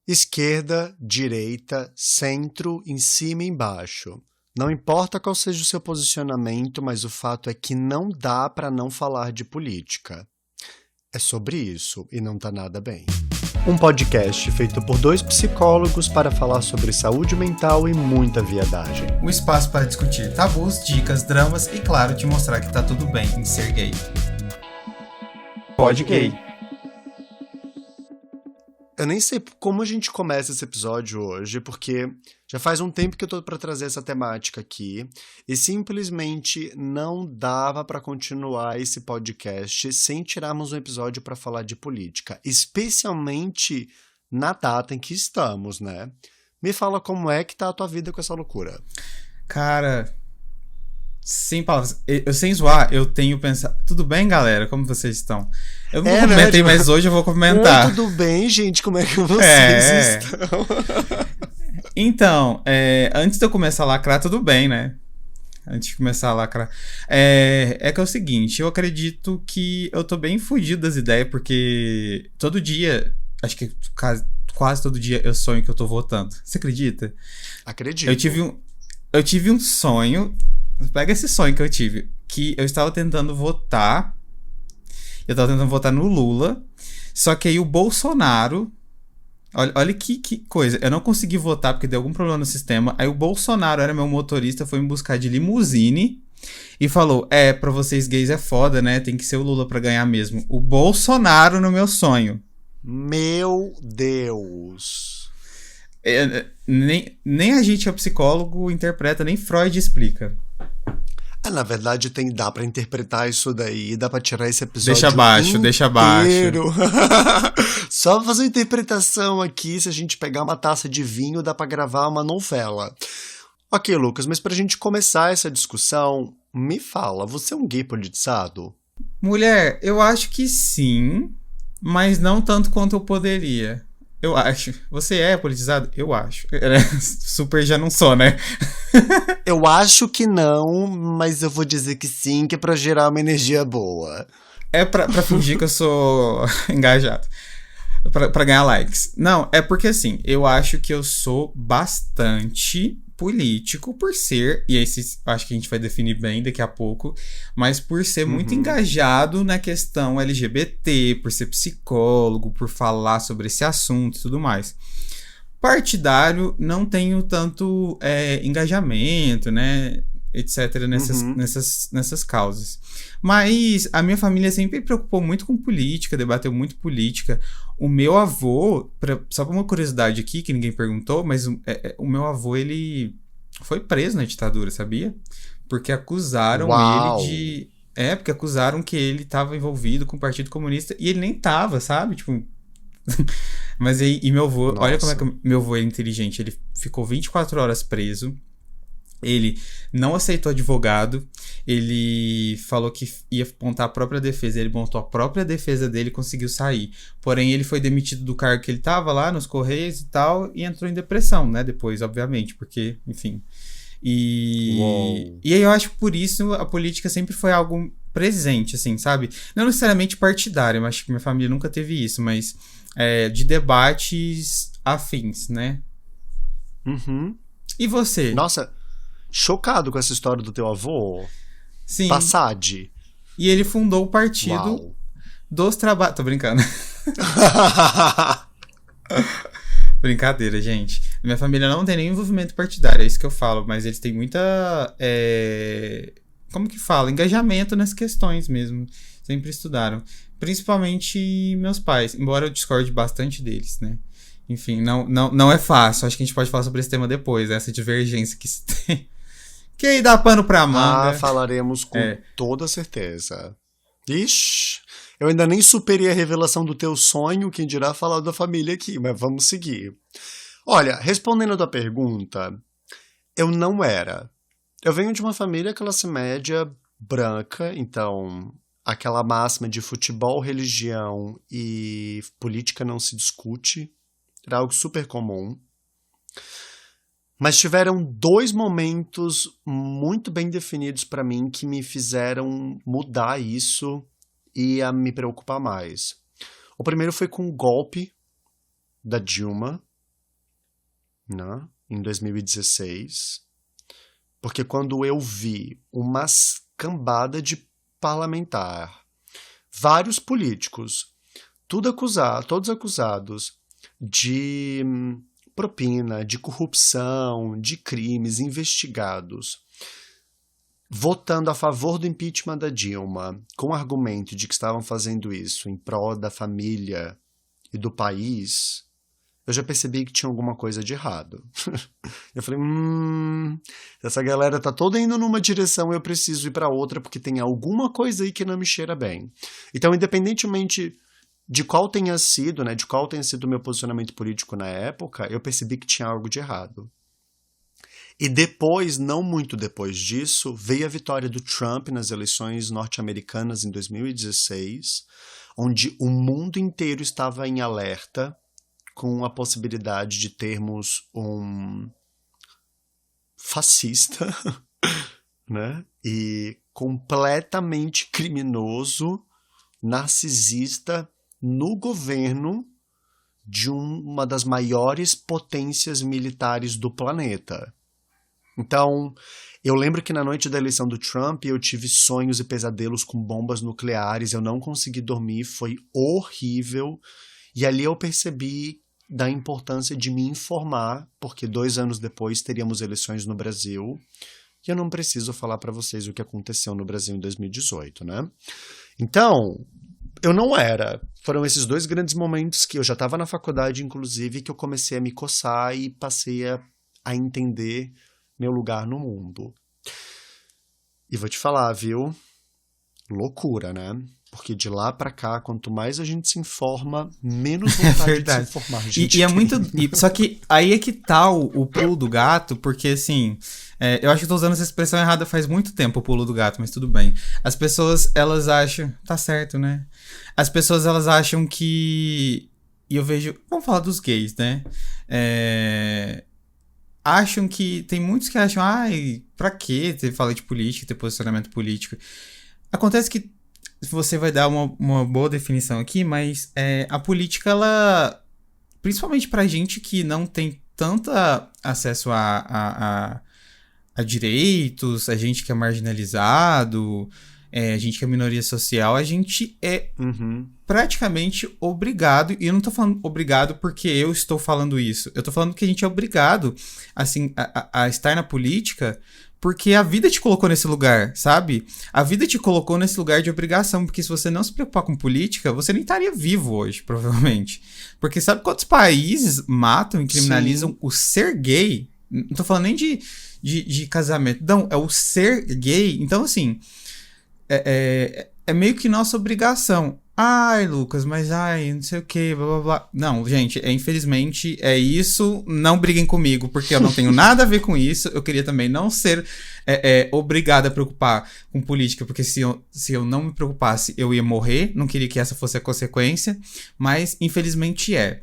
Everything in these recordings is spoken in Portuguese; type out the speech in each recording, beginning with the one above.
Esquerda, direita, centro, em cima e embaixo. Não importa qual seja o seu posicionamento, mas o fato é que não dá para não falar de política. É sobre isso e não tá nada bem. Um podcast feito por 2 psicólogos para falar sobre saúde mental e muita viadagem. Um espaço para discutir tabus, dicas, dramas e, claro, te mostrar que tá tudo bem em ser gay. Pod Gay. Eu nem sei como a gente começa esse episódio hoje, porque já faz um tempo que eu tô para trazer essa temática aqui e simplesmente não dava para continuar esse podcast sem tirarmos um episódio para falar de política, especialmente na data em que estamos, né? Me fala como é que tá a tua vida com essa loucura. Cara, sem palavras, eu sem zoar, eu tenho pensado... Tudo bem, galera? Como vocês estão? Eu não comentei, né? Mas hoje eu vou comentar. Tudo bem, gente? Como é que vocês estão? Então, antes de eu começar a lacrar, tudo bem, né? Antes de começar a lacrar. É que é o seguinte, eu acredito que eu tô bem fugido das ideias, porque todo dia, acho que quase todo dia eu sonho que eu tô votando. Você acredita? Acredito. Eu tive um sonho, pega esse sonho que eu tive, que eu estava tentando votar, no Lula, só que aí o Bolsonaro... Olha que coisa, eu não consegui votar porque deu algum problema no sistema, aí o Bolsonaro era meu motorista, foi me buscar de limusine e falou, pra vocês gays é foda, né, tem que ser o Lula pra ganhar mesmo. O Bolsonaro no meu sonho. Meu Deus. Nem a gente é psicólogo interpreta, nem Freud explica. Na verdade, dá pra interpretar isso daí, dá pra tirar esse episódio Deixa abaixo. Só fazer uma interpretação aqui, se a gente pegar uma taça de vinho, dá pra gravar uma novela. Ok, Lucas, mas pra gente começar essa discussão, me fala, você é um gay politizado? Mulher, eu acho que sim, mas não tanto quanto eu poderia. Eu acho. Você é politizado? Eu acho. Super já não sou, né? Eu acho que não, mas eu vou dizer que sim, que é pra gerar uma energia boa. É pra fingir que eu sou engajado. Pra ganhar likes. Não, é porque assim, eu acho que eu sou bastante político por ser, e esse acho que a gente vai definir bem daqui a pouco, mas por ser muito engajado na questão LGBT, por ser psicólogo, por falar sobre esse assunto e tudo mais. Partidário, não tenho tanto engajamento, né, etc, nessas causas. Mas a minha família sempre preocupou muito com política, debateu muito política. O meu avô, só por uma curiosidade aqui, que ninguém perguntou, mas o meu avô, ele foi preso na ditadura, sabia? Porque acusaram ele de... porque acusaram que ele estava envolvido com o Partido Comunista, e ele nem tava, sabe? Tipo... Mas aí, e meu avô, nossa, olha como é que meu avô é inteligente, ele ficou 24 horas preso, ele não aceitou advogado, ele falou que ia montar a própria defesa, ele montou a própria defesa dele e conseguiu sair. Porém, ele foi demitido do cargo que ele tava lá nos Correios e tal, e entrou em depressão, né, depois, obviamente, porque, enfim. E aí eu acho que por isso a política sempre foi algo presente, assim, sabe? Não necessariamente partidário, eu acho que minha família nunca teve isso, mas de debates afins, né? E você? Nossa, chocado com essa história do teu avô. Sim. Passade. E ele fundou o Partido dos Trabalhadores. Tô brincando. Brincadeira, gente. Minha família não tem nenhum envolvimento partidário, é isso que eu falo, mas eles têm muita... como que fala? Engajamento nas questões mesmo. Sempre estudaram. Principalmente meus pais, embora eu discorde bastante deles, né? Enfim, não é fácil. Acho que a gente pode falar sobre esse tema depois, essa divergência que se tem. Que aí dá pano pra manga. Falaremos com toda certeza. Ixi, eu ainda nem superei a revelação do teu sonho, quem dirá falar da família aqui, mas vamos seguir. Olha, respondendo a tua pergunta, eu não era. Eu venho de uma família classe média branca, então aquela máxima de futebol, religião e política não se discute, era algo super comum. Mas tiveram 2 momentos muito bem definidos para mim que me fizeram mudar isso e a me preocupar mais. O primeiro foi com o golpe da Dilma, né, em 2016, porque quando eu vi uma cambada de parlamentar, vários políticos, todos acusados de propina, de corrupção, de crimes investigados, votando a favor do impeachment da Dilma, com o argumento de que estavam fazendo isso em prol da família e do país, eu já percebi que tinha alguma coisa de errado. Eu falei, essa galera tá toda indo numa direção, eu preciso ir para outra, porque tem alguma coisa aí que não me cheira bem. Então, independentemente de qual tenha sido, né, de qual tenha sido o meu posicionamento político na época, eu percebi que tinha algo de errado. E depois, não muito depois disso, veio a vitória do Trump nas eleições norte-americanas em 2016, onde o mundo inteiro estava em alerta com a possibilidade de termos um fascista, né? E completamente criminoso, narcisista, no governo de uma das maiores potências militares do planeta. Então, eu lembro que na noite da eleição do Trump eu tive sonhos e pesadelos com bombas nucleares, eu não consegui dormir, foi horrível. E ali eu percebi da importância de me informar, porque 2 anos depois teríamos eleições no Brasil, e eu não preciso falar para vocês o que aconteceu no Brasil em 2018, né? Então, eu não era. Foram esses 2 grandes momentos que eu já estava na faculdade, inclusive, que eu comecei a me coçar e passei a entender meu lugar no mundo. E vou te falar, viu? Loucura, né? Porque de lá pra cá, quanto mais a gente se informa, menos vontade de se informar a gente e é tem. muito... Só que aí é que tá o pulo do gato, porque assim... eu acho que eu tô usando essa expressão errada faz muito tempo, o pulo do gato, mas tudo bem. As pessoas, elas acham... Tá certo, né? As pessoas, elas acham que... E eu vejo... Vamos falar dos gays, né? Acham que... Tem muitos que acham... Ai, pra quê ter fala de política, ter posicionamento político? Acontece que você vai dar uma boa definição aqui, mas a política, ela... Principalmente pra gente que não tem tanto acesso a direitos, a gente que é marginalizado, a gente que é minoria social, a gente é praticamente obrigado, e eu não tô falando obrigado porque eu estou falando isso, eu tô falando que a gente é obrigado, assim, a estar na política porque a vida te colocou nesse lugar, sabe? A vida te colocou nesse lugar de obrigação, porque se você não se preocupar com política, você nem estaria vivo hoje, provavelmente. Porque sabe quantos países matam e criminalizam o ser gay? Não tô falando nem de casamento, não, é o ser gay. Então, assim, é meio que nossa obrigação. Ai, Lucas, mas não sei o que, blá blá blá. Não, gente, infelizmente é isso. Não briguem comigo, porque eu não tenho nada a ver com isso. Eu queria também não ser obrigado a preocupar com política, porque se eu não me preocupasse, eu ia morrer. Não queria que essa fosse a consequência, mas infelizmente é.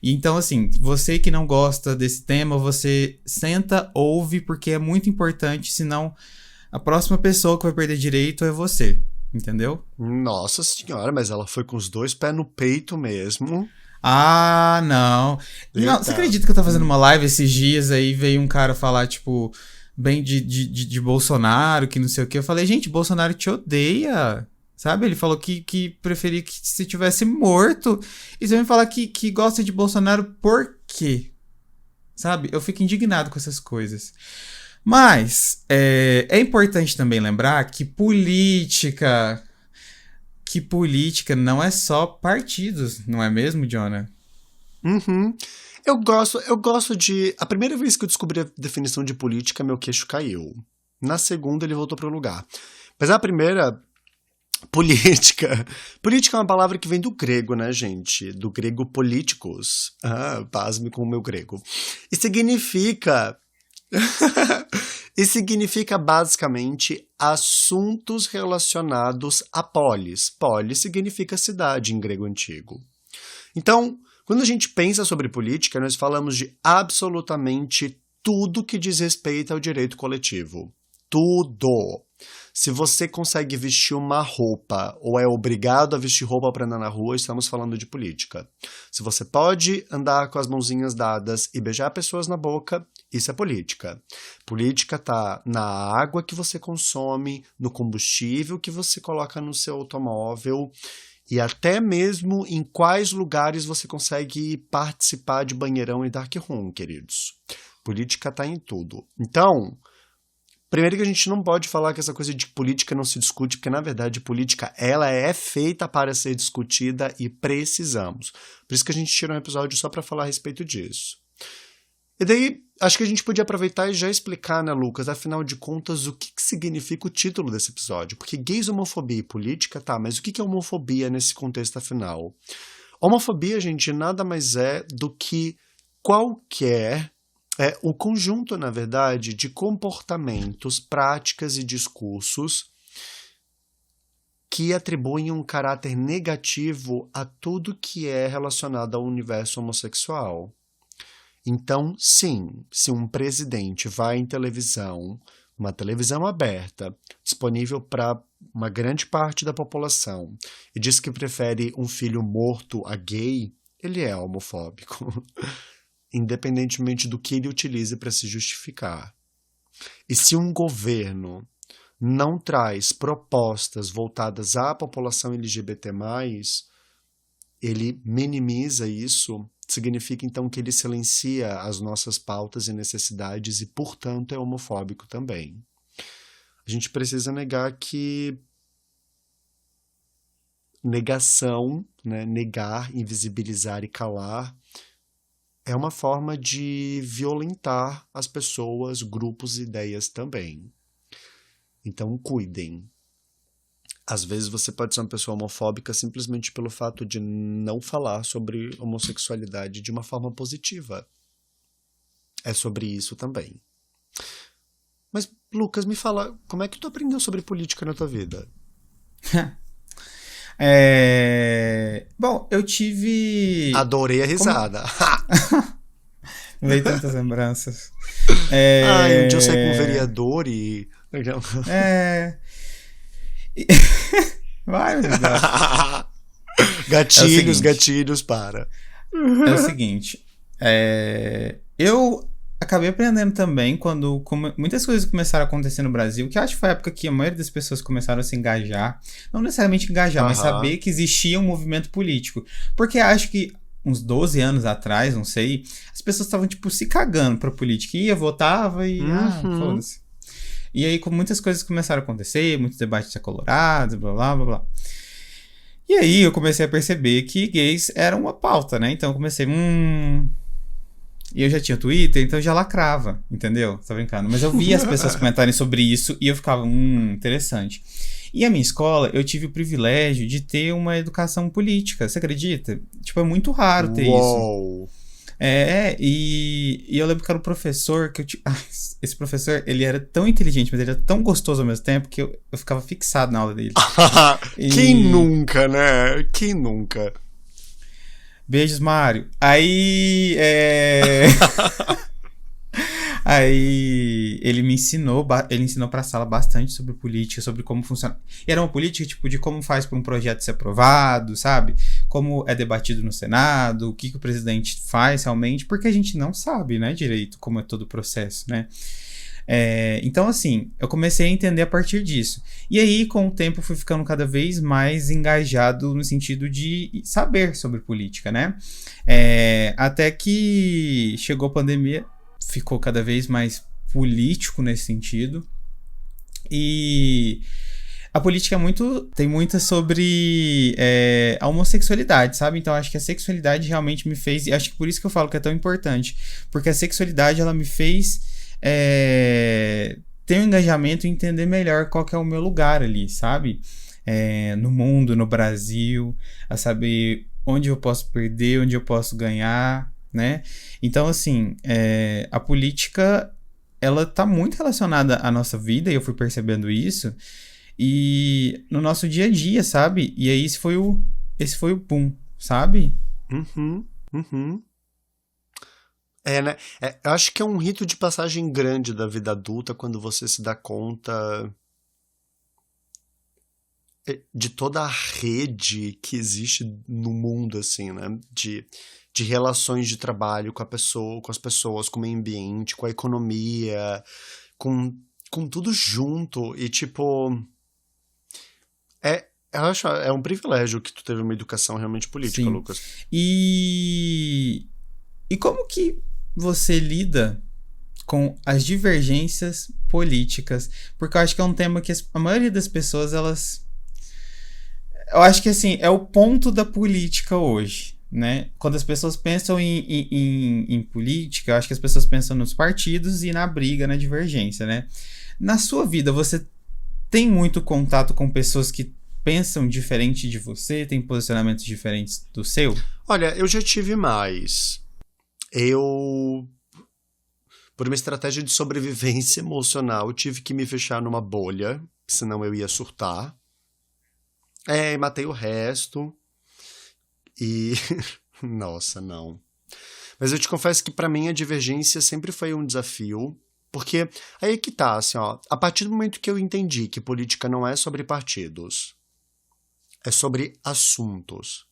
Então, assim, você que não gosta desse tema, você senta, ouve, porque é muito importante, senão a próxima pessoa que vai perder direito é você. Entendeu? Nossa senhora, mas ela foi com os 2 pés no peito mesmo. Ah, não. Não, você acredita que eu tava fazendo uma live esses dias, aí veio um cara falar, tipo, bem de Bolsonaro, que não sei o que. Eu falei, gente, Bolsonaro te odeia. Sabe? Ele falou que preferia que se tivesse morto. E você vai me falar que gosta de Bolsonaro por quê? Sabe? Eu fico indignado com essas coisas. Mas é importante também lembrar que política não é só partidos, não é mesmo, Jonah? Eu gosto de... A primeira vez que eu descobri a definição de política, meu queixo caiu. Na segunda, ele voltou para o lugar. Mas a primeira... Política é uma palavra que vem do grego, né, gente? Do grego políticos. Pasme com o meu grego. E significa... E significa basicamente assuntos relacionados a polis. Polis significa cidade em grego antigo. Então, quando a gente pensa sobre política, nós falamos de absolutamente tudo que diz respeito ao direito coletivo. tudo. Se você consegue vestir uma roupa ou é obrigado a vestir roupa para andar na rua, estamos falando de política. Se você pode andar com as mãozinhas dadas e beijar pessoas na boca, isso é política. Política tá na água que você consome, no combustível que você coloca no seu automóvel e até mesmo em quais lugares você consegue participar de banheirão e dark room, queridos. Política tá em tudo. Então, primeiro que a gente não pode falar que essa coisa de política não se discute, porque na verdade política ela é feita para ser discutida e precisamos. Por isso que a gente tira um episódio só para falar a respeito disso. E daí, acho que a gente podia aproveitar e já explicar, né, Lucas, afinal de contas, o que significa o título desse episódio. Porque gays, homofobia e política, tá, mas o que é homofobia nesse contexto afinal? Homofobia, gente, nada mais é do que qualquer... o conjunto, na verdade, de comportamentos, práticas e discursos que atribuem um caráter negativo a tudo que é relacionado ao universo homossexual. Então, sim, se um presidente vai em televisão, uma televisão aberta, disponível para uma grande parte da população, e diz que prefere um filho morto a gay, ele é homofóbico. Independentemente do que ele utilize para se justificar. E se um governo não traz propostas voltadas à população LGBT+, ele minimiza isso, significa então que ele silencia as nossas pautas e necessidades e, portanto, é homofóbico também. A gente precisa negar que negação, né, negar, invisibilizar e calar é uma forma de violentar as pessoas, grupos e ideias também. Então, cuidem. Às vezes você pode ser uma pessoa homofóbica simplesmente pelo fato de não falar sobre homossexualidade de uma forma positiva. É sobre isso também. Mas, Lucas, me fala, como é que tu aprendeu sobre política na tua vida? Bom, eu tive... Adorei a risada. Veio tantas lembranças. Um dia eu saí com um vereador e... Vai, meu Deus. Gatilhos, gatilhos, para. É o seguinte, eu acabei aprendendo também quando muitas coisas começaram a acontecer no Brasil, que eu acho que foi a época que a maioria das pessoas começaram a se engajar, não necessariamente engajar, mas saber que existia um movimento político. Porque acho que uns 12 anos atrás, não sei, as pessoas estavam, tipo, se cagando pra política. Ia, votava e... foda-se. E aí, como muitas coisas começaram a acontecer, muitos debates acalorados, blá, blá, blá, blá. E aí, eu comecei a perceber que gays eram uma pauta, né? Então, eu comecei... E eu já tinha Twitter, então eu já lacrava, entendeu? Tô brincando. Mas eu via as pessoas comentarem sobre isso e eu ficava, interessante. E a minha escola, eu tive o privilégio de ter uma educação política, você acredita? Tipo, é muito raro ter isso. E eu lembro que era um professor que esse professor, ele era tão inteligente, mas ele era tão gostoso ao mesmo tempo que eu ficava fixado na aula dele. Quem nunca, né? Quem nunca? Beijos, Mário. Aí, Aí ele ensinou pra sala bastante sobre política, sobre como funciona. E era uma política, tipo, de como faz para um projeto ser aprovado, sabe? Como é debatido no Senado, o que o presidente faz realmente, porque a gente não sabe, né, direito como é todo o processo, né? Então, assim, eu comecei a entender a partir disso. E aí, com o tempo, eu fui ficando cada vez mais engajado no sentido de saber sobre política, né? Até que chegou a pandemia, ficou cada vez mais político nesse sentido. E a política tem muito sobre a homossexualidade, sabe? Então, acho que a sexualidade realmente me fez... E acho que por isso que eu falo que é tão importante. Porque a sexualidade, ela me fez... ter um engajamento e entender melhor qual que é o meu lugar ali, sabe? No mundo, no Brasil, a saber onde eu posso perder, onde eu posso ganhar, né? Então, assim, a política, ela tá muito relacionada à nossa vida, e eu fui percebendo isso, e no nosso dia a dia, sabe? E aí esse foi o boom, sabe? É, né? Eu acho que é um rito de passagem grande da vida adulta quando você se dá conta de toda a rede que existe no mundo, assim, né? De relações de trabalho com a pessoa, com as pessoas, com o meio ambiente, com a economia, com tudo junto. E, tipo, eu acho, é um privilégio que tu teve uma educação realmente política, Sim. Lucas. E como que você lida com as divergências políticas? Porque eu acho que é um tema que a maioria das pessoas, elas... Eu acho que, assim, é o ponto da política hoje, né? Quando as pessoas pensam em política, eu acho que as pessoas pensam nos partidos e na briga, na divergência, né? Na sua vida, você tem muito contato com pessoas que pensam diferente de você, tem posicionamentos diferentes do seu? Olha, eu já tive mais. Eu, por uma estratégia de sobrevivência emocional, tive que me fechar numa bolha, senão eu ia surtar. E matei o resto. E. Nossa, não. Mas eu te confesso que pra mim a divergência sempre foi um desafio. Porque aí é que tá, assim, ó. A partir do momento que eu entendi que política não é sobre partidos, é sobre assuntos.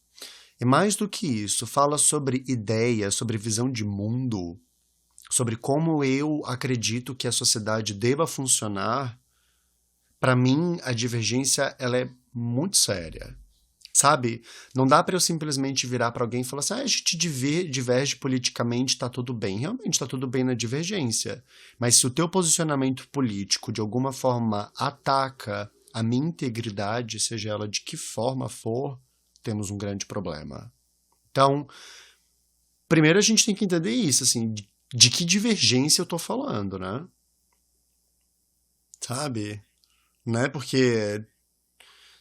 E mais do que isso, fala sobre ideias, sobre visão de mundo, sobre como eu acredito que a sociedade deva funcionar. Pra mim, a divergência ela é muito séria. Sabe? Não dá pra eu simplesmente virar pra alguém e falar assim: a gente diverge politicamente, tá tudo bem. Realmente tá tudo bem na divergência. Mas se o teu posicionamento político de alguma forma ataca a minha integridade, seja ela de que forma for, temos um grande problema. Então, primeiro a gente tem que entender isso, assim, de que divergência eu tô falando, né? Sabe? Né? Porque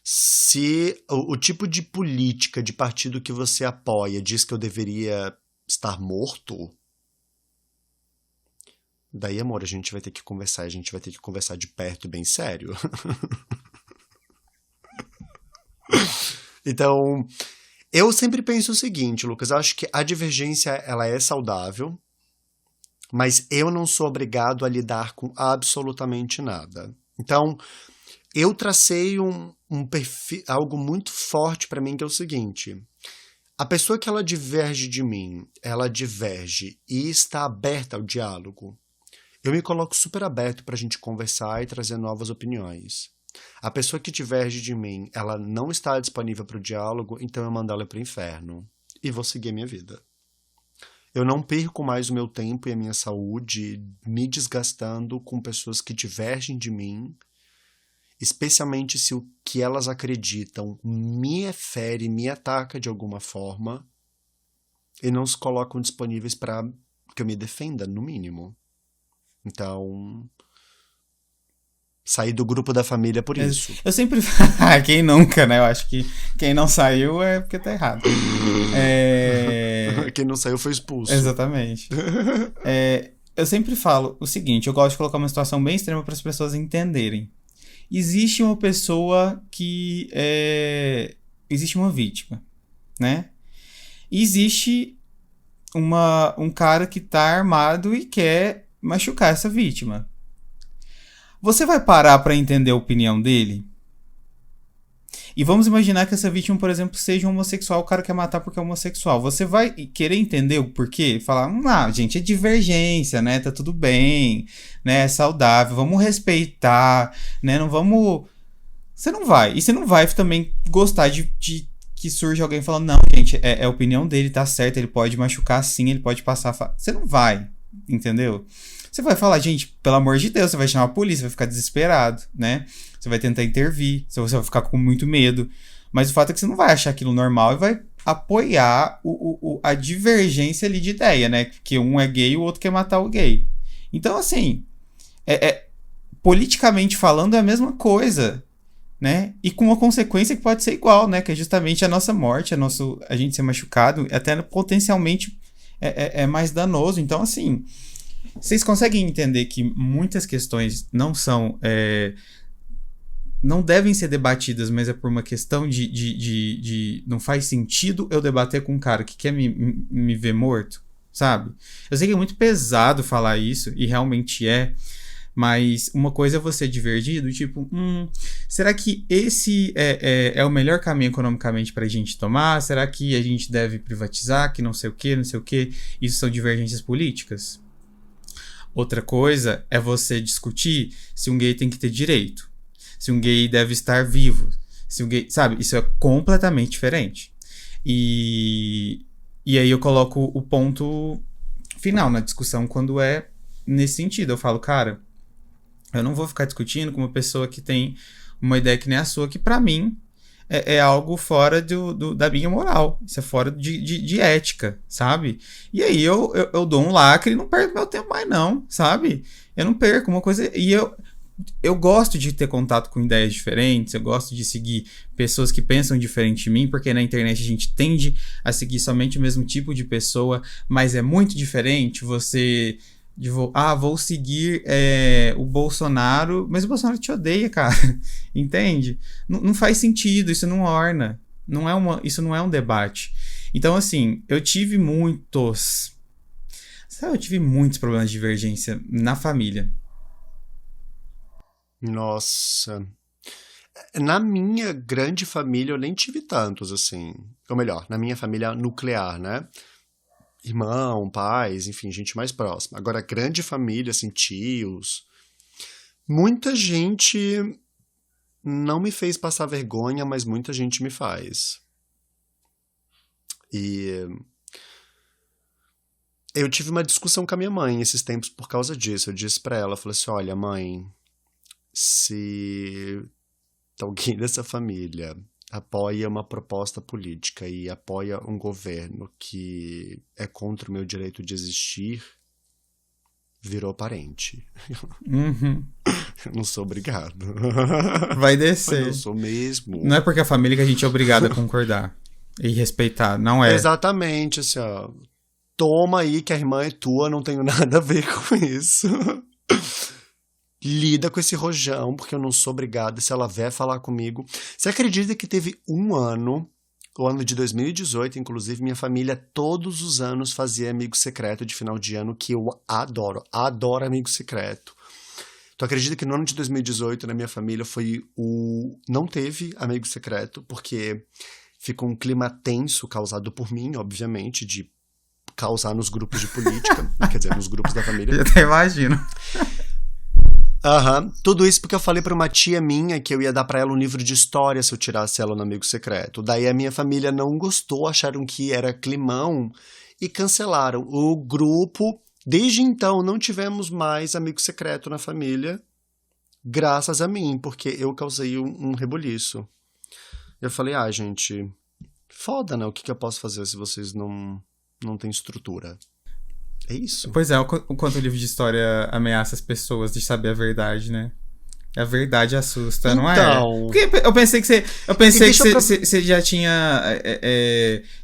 se o tipo de política de partido que você apoia diz que eu deveria estar morto, daí, amor, a gente vai ter que conversar, a gente vai ter que conversar de perto e bem sério. Então, eu sempre penso o seguinte, Lucas, eu acho que a divergência ela é saudável, mas eu não sou obrigado a lidar com absolutamente nada. Então, eu tracei um perfil, algo muito forte pra mim, que é o seguinte: a pessoa que ela diverge de mim, ela diverge e está aberta ao diálogo. Eu me coloco super aberto pra gente conversar e trazer novas opiniões. A pessoa que diverge de mim, ela não está disponível para o diálogo, então eu mando ela pro inferno e vou seguir a minha vida. Eu não perco mais o meu tempo e a minha saúde me desgastando com pessoas que divergem de mim, especialmente se o que elas acreditam me fere, me ataca de alguma forma, e não se colocam disponíveis para que eu me defenda, no mínimo. Então, saí do grupo da família por isso. Eu sempre... Quem nunca, né? Eu acho que quem não saiu é porque tá errado. Quem não saiu foi expulso. Exatamente. Eu sempre falo o seguinte, eu gosto de colocar uma situação bem extrema para as pessoas entenderem. Existe uma pessoa que existe uma vítima, né? E existe um cara que tá armado e quer machucar essa vítima. Você vai parar para entender a opinião dele? E vamos imaginar que essa vítima, por exemplo, seja homossexual, o cara quer matar porque é homossexual. Você vai querer entender o porquê? Falar, gente, é divergência, né? Tá tudo bem, né? É saudável, vamos respeitar, né? Não vamos... Você não vai. E você não vai também gostar de que surja alguém falando, não, gente, é a opinião dele, tá certo, ele pode machucar sim, ele pode passar... Você não vai, entendeu? Você vai falar, gente, pelo amor de Deus, você vai chamar a polícia, vai ficar desesperado, né? Você vai tentar intervir, você vai ficar com muito medo. Mas o fato é que você não vai achar aquilo normal e vai apoiar a divergência ali de ideia, né? Que um é gay e o outro quer matar o gay. Então, assim, politicamente falando é a mesma coisa, né? E com uma consequência que pode ser igual, né? Que é justamente a nossa morte, a gente ser machucado, até potencialmente é mais danoso. Então, assim... Vocês conseguem entender que muitas questões não são... não devem ser debatidas, mas é por uma questão de não faz sentido eu debater com um cara que quer me ver morto? sabe? Eu sei que é muito pesado falar isso, e realmente é, mas uma coisa é você divergir do tipo, será que esse é o melhor caminho economicamente pra gente tomar? Será que a gente deve privatizar, que não sei o que, não sei o que? Isso são divergências políticas. Outra coisa é você discutir se um gay tem que ter direito, se um gay deve estar vivo, se um gay, sabe? Isso é completamente diferente. E aí eu coloco o ponto final na discussão quando é nesse sentido. Eu falo, cara, eu não vou ficar discutindo com uma pessoa que tem uma ideia que nem a sua, que pra mim é algo fora da minha moral. Isso é fora de ética, sabe? E aí eu dou um lacre e não perco meu tempo mais não, sabe? Eu não perco uma coisa... E eu gosto de ter contato com ideias diferentes, eu gosto de seguir pessoas que pensam diferente de mim, porque na internet a gente tende a seguir somente o mesmo tipo de pessoa, mas é muito diferente você... vou seguir o Bolsonaro, mas o Bolsonaro te odeia, cara. Entende? Não faz sentido, isso não orna. Isso não é um debate. Então, assim, eu tive muitos problemas de divergência na família. Nossa. Na minha grande família eu nem tive tantos, assim. Ou melhor, na minha família nuclear, né? Irmão, pais, enfim, gente mais próxima. Agora, grande família, assim, tios. Muita gente não me fez passar vergonha, mas muita gente me faz. E eu tive uma discussão com a minha mãe esses tempos por causa disso. Eu disse pra ela, falei assim, olha, mãe, se alguém dessa família apoia uma proposta política e apoia um governo que é contra o meu direito de existir, virou parente. Uhum. Eu não sou obrigado. Vai descer. Eu não sou mesmo. Não é porque a família que a gente é obrigado a concordar e respeitar, não é. Exatamente, assim, ó. Toma aí que a irmã é tua, não tenho nada a ver com isso. Lida com esse rojão, porque eu não sou obrigada. Se ela vier falar comigo... Você acredita que teve um ano, o ano de 2018, inclusive, minha família todos os anos fazia amigo secreto de final de ano, que eu adoro. Adoro amigo secreto. Tu acredita que no ano de 2018, na minha família, não teve amigo secreto, porque ficou um clima tenso causado por mim, obviamente, de causar nos grupos de política, quer dizer, nos grupos da família. Eu até imagino. Tudo isso porque eu falei pra uma tia minha que eu ia dar pra ela um livro de história se eu tirasse ela no amigo secreto. Daí a minha família não gostou, acharam que era climão e cancelaram o grupo. Desde então não tivemos mais amigo secreto na família, graças a mim, porque eu causei um rebuliço. Eu falei, gente, foda, né? O que eu posso fazer se vocês não têm estrutura? É isso. Pois é, o quanto o livro de história ameaça as pessoas de saber a verdade, né? A verdade assusta, não é? Porque eu pensei que você já tinha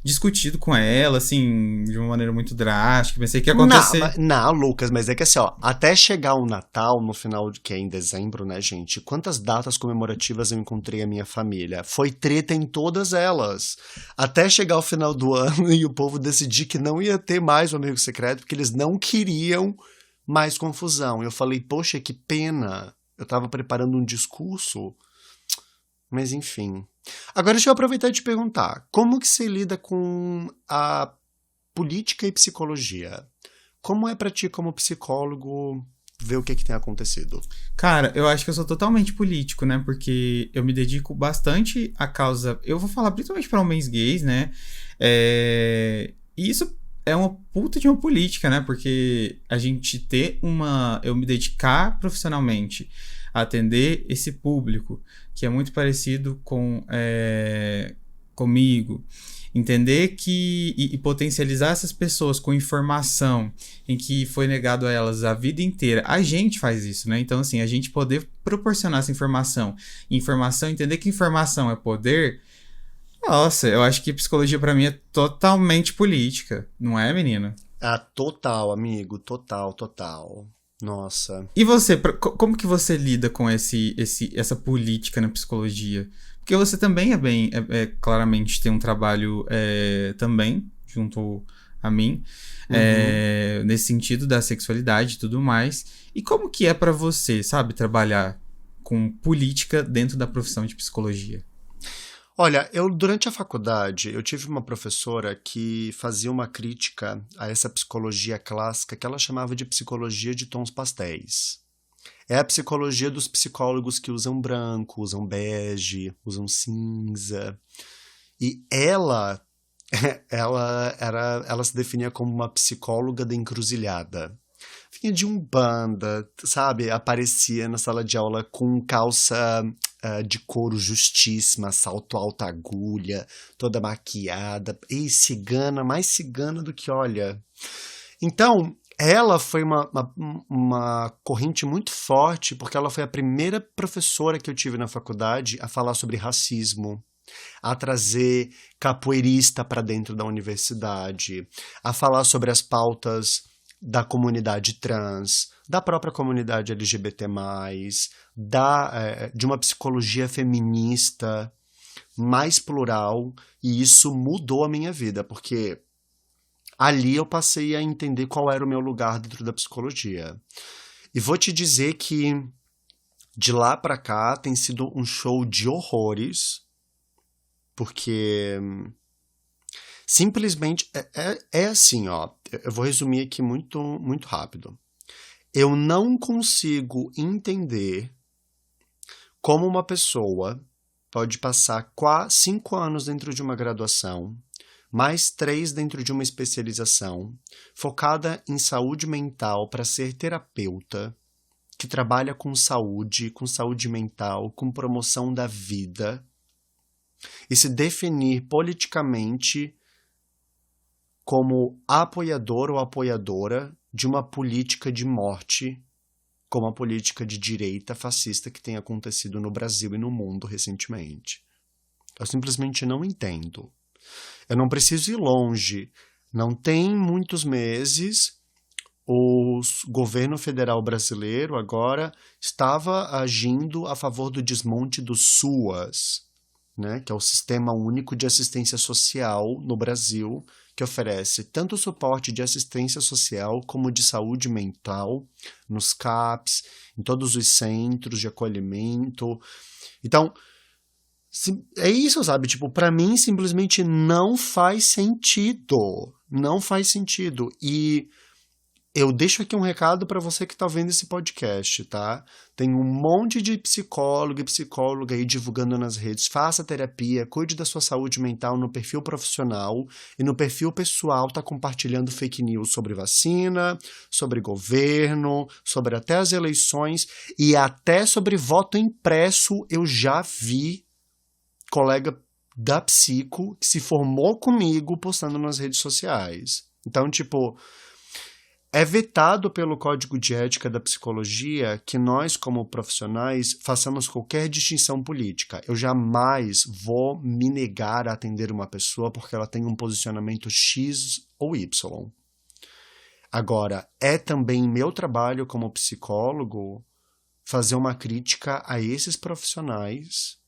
discutido com ela, assim, de uma maneira muito drástica. Pensei que ia acontecer. Não, Lucas, mas é que assim, ó, até chegar o Natal, no final, que é em dezembro, né, gente? Quantas datas comemorativas eu encontrei a minha família? Foi treta em todas elas. Até chegar o final do ano e o povo decidir que não ia ter mais o amigo secreto, porque eles não queriam mais confusão. Eu falei, poxa, que pena. Eu tava preparando um discurso, mas enfim. Agora deixa eu aproveitar e te perguntar, como que você lida com a política e psicologia? Como é pra ti, como psicólogo, ver o que tem acontecido? Cara, eu acho que eu sou totalmente político, né? Porque eu me dedico bastante à causa... Eu vou falar principalmente para homens gays, né? E isso é uma puta de uma política, né? Porque a gente eu me dedicar profissionalmente a atender esse público, que é muito parecido comigo, entender e potencializar essas pessoas com informação em que foi negado a elas a vida inteira. A gente faz isso, né? Então, assim, a gente poder proporcionar essa informação, entender que informação é poder. Nossa, eu acho que psicologia pra mim é totalmente política, não é, menina? Total, amigo, total. Nossa. E você, como que você lida com essa política na psicologia? Porque você também claramente tem um trabalho também junto a mim, nesse sentido da sexualidade e tudo mais. E como que é pra você, sabe, trabalhar com política dentro da profissão de psicologia? Olha, durante a faculdade, eu tive uma professora que fazia uma crítica a essa psicologia clássica que ela chamava de psicologia de tons pastéis. É a psicologia dos psicólogos que usam branco, usam bege, usam cinza. E ela se definia como uma psicóloga da encruzilhada. Vinha de Umbanda, sabe? Aparecia na sala de aula com calça de couro justíssima, salto alta agulha, toda maquiada. E cigana, mais cigana do que olha. Então, ela foi uma corrente muito forte, porque ela foi a primeira professora que eu tive na faculdade a falar sobre racismo, a trazer capoeirista para dentro da universidade, a falar sobre as pautas da comunidade trans, da própria comunidade LGBT+, de uma psicologia feminista mais plural, e isso mudou a minha vida, porque ali eu passei a entender qual era o meu lugar dentro da psicologia. E vou te dizer que de lá para cá tem sido um show de horrores, porque simplesmente é assim, ó. Eu vou resumir aqui muito, muito rápido. Eu não consigo entender como uma pessoa pode passar 5 anos dentro de uma graduação, mais 3 dentro de uma especialização, focada em saúde mental para ser terapeuta, que trabalha com saúde mental, com promoção da vida, e se definir politicamente como apoiador ou apoiadora de uma política de morte, como a política de direita fascista que tem acontecido no Brasil e no mundo recentemente. Eu simplesmente não entendo. Eu não preciso ir longe. Não tem muitos meses, o governo federal brasileiro agora estava agindo a favor do desmonte do SUAS, né, que é o Sistema Único de Assistência Social no Brasil, que oferece tanto suporte de assistência social como de saúde mental nos CAPs, em todos os centros de acolhimento. Então, é isso, sabe? Tipo, pra mim simplesmente não faz sentido. Não faz sentido. E eu deixo aqui um recado para você que tá vendo esse podcast, tá? Tem um monte de psicólogo e psicóloga aí divulgando nas redes. Faça terapia, cuide da sua saúde mental no perfil profissional e no perfil pessoal tá compartilhando fake news sobre vacina, sobre governo, sobre até as eleições e até sobre voto impresso. Eu já vi colega da psico que se formou comigo postando nas redes sociais. Então, tipo, é vetado pelo Código de Ética da Psicologia que nós, como profissionais, façamos qualquer distinção política. Eu jamais vou me negar a atender uma pessoa porque ela tem um posicionamento X ou Y. Agora, é também meu trabalho como psicólogo fazer uma crítica a esses profissionais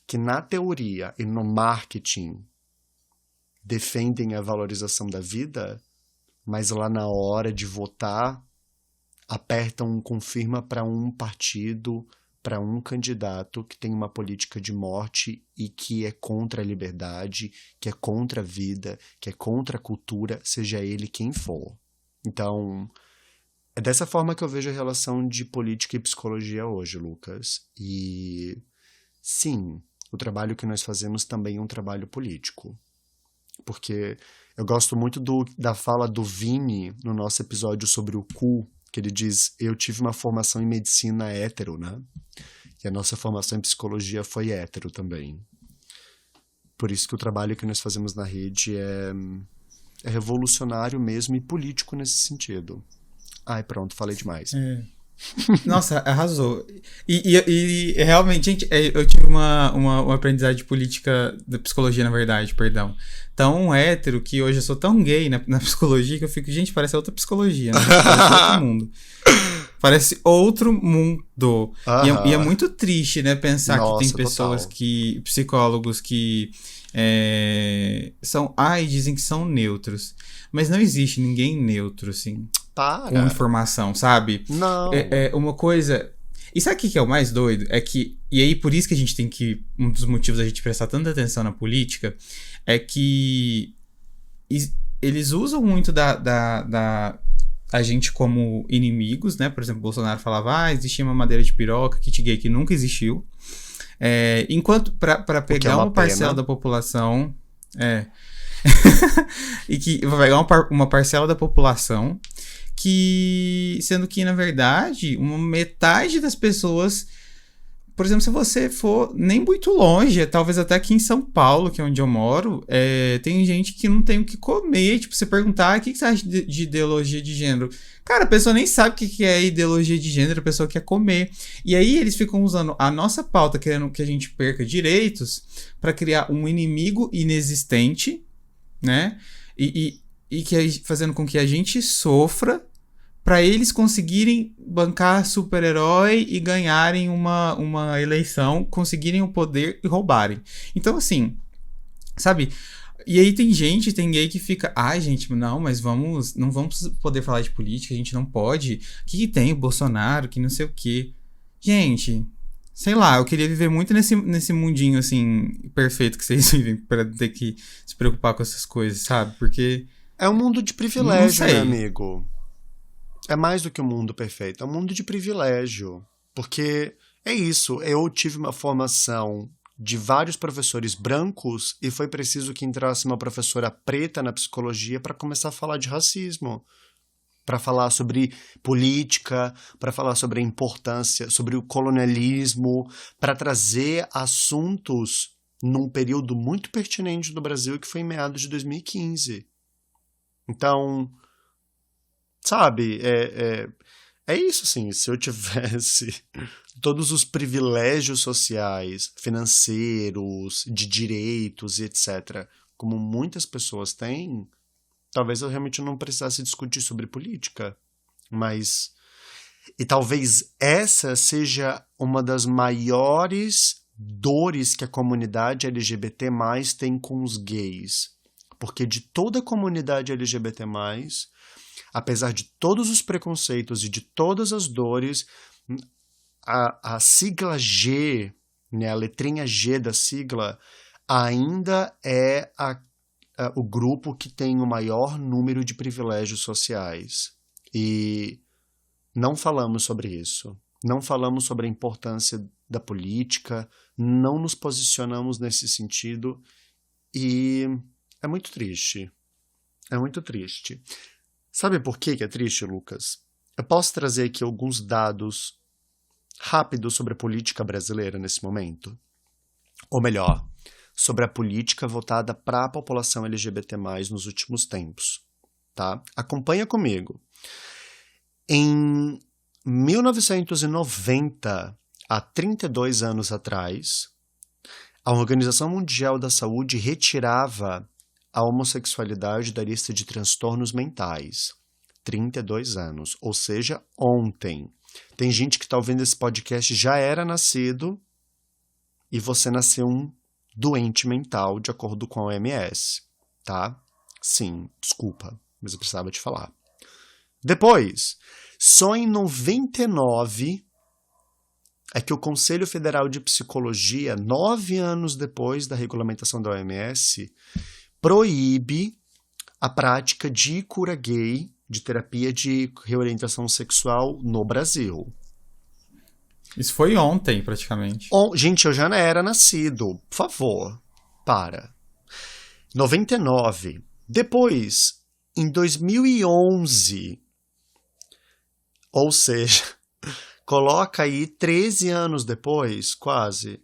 que na teoria e no marketing defendem a valorização da vida, mas lá na hora de votar apertam um confirma para um partido, para um candidato que tem uma política de morte e que é contra a liberdade, que é contra a vida, que é contra a cultura, seja ele quem for. Então, é dessa forma que eu vejo a relação de política e psicologia hoje, Lucas. E sim, o trabalho que nós fazemos também é um trabalho político. Porque eu gosto muito da fala do Vini no nosso episódio sobre o cu, que ele diz, eu tive uma formação em medicina hétero, né? E a nossa formação em psicologia foi hétero também. Por isso que o trabalho que nós fazemos na rede é revolucionário mesmo e político nesse sentido. Ai, pronto, falei demais. Nossa, arrasou. E realmente, gente, eu tive uma aprendizagem política da psicologia, na verdade, perdão. Tão hétero que hoje eu sou tão gay na psicologia que eu fico, gente, parece outra psicologia, né? Parece outro mundo. Parece outro mundo. E é muito triste, né? Pensar que tem pessoas psicólogos que Dizem que são neutros. Mas não existe ninguém neutro, assim, com Para. informação, sabe? Não. Uma coisa... E sabe o que é o mais doido? É que... E aí, por isso que a gente tem que... Um dos motivos da gente prestar tanta atenção na política é que eles usam muito a gente como inimigos, né? Por exemplo, Bolsonaro falava, existia uma madeira de piroca, kit gay, que nunca existiu. Enquanto para pegar uma parcela da população... e que vai pegar uma parcela da população que, sendo que, na verdade, uma metade das pessoas, por exemplo, se você for nem muito longe, talvez até aqui em São Paulo, que é onde eu moro, tem gente que não tem o que comer. Tipo, você perguntar, o que você acha de ideologia de gênero? Cara, a pessoa nem sabe o que é ideologia de gênero, a pessoa quer comer. E aí eles ficam usando a nossa pauta, querendo que a gente perca direitos, para criar um inimigo inexistente, né? E fazendo com que a gente sofra para eles conseguirem bancar super-herói e ganharem uma eleição, conseguirem o poder e roubarem. Então, assim, sabe? E aí tem gay que fica, gente, não, mas não vamos poder falar de política, a gente não pode. O que tem o Bolsonaro, que não sei o quê. Gente, sei lá, eu queria viver muito nesse mundinho, assim, perfeito que vocês vivem, pra ter que se preocupar com essas coisas, sabe? Porque... É um mundo de privilégio, né, amigo? É mais do que um mundo perfeito, é um mundo de privilégio. Porque é isso, eu tive uma formação de vários professores brancos e foi preciso que entrasse uma professora preta na psicologia para começar a falar de racismo, para falar sobre política, para falar sobre a importância, sobre o colonialismo, para trazer assuntos num período muito pertinente do Brasil, que foi em meados de 2015. Então, sabe, é isso, assim, se eu tivesse todos os privilégios sociais, financeiros, de direitos e etc., como muitas pessoas têm, talvez eu realmente não precisasse discutir sobre política. E talvez essa seja uma das maiores dores que a comunidade LGBT+ tem com os gays. Porque de toda a comunidade LGBT+, apesar de todos os preconceitos e de todas as dores, a sigla G, né, a letrinha G da sigla, ainda é o grupo que tem o maior número de privilégios sociais. E não falamos sobre isso. Não falamos sobre a importância da política, não nos posicionamos nesse sentido e é muito triste. É muito triste. Sabe por que é triste, Lucas? Eu posso trazer aqui alguns dados rápidos sobre a política brasileira nesse momento? Ou melhor, sobre a política voltada para a população LGBT+, nos últimos tempos. Tá? Acompanha comigo. Em 1990, há 32 anos atrás, a Organização Mundial da Saúde retirava a homossexualidade da lista de transtornos mentais. 32 anos, ou seja, ontem. Tem gente que está ouvindo esse podcast já era nascido e você nasceu um doente mental, de acordo com a OMS, tá? Sim, desculpa, mas eu precisava te falar. Depois, só em 99 é que o Conselho Federal de Psicologia, 9 anos depois da regulamentação da OMS, proíbe a prática de cura gay, de terapia de reorientação sexual no Brasil. Isso foi ontem, praticamente. Gente, eu já não era nascido. Por favor, para. 99. Depois, em 2011, ou seja, coloca aí 13 anos depois, quase,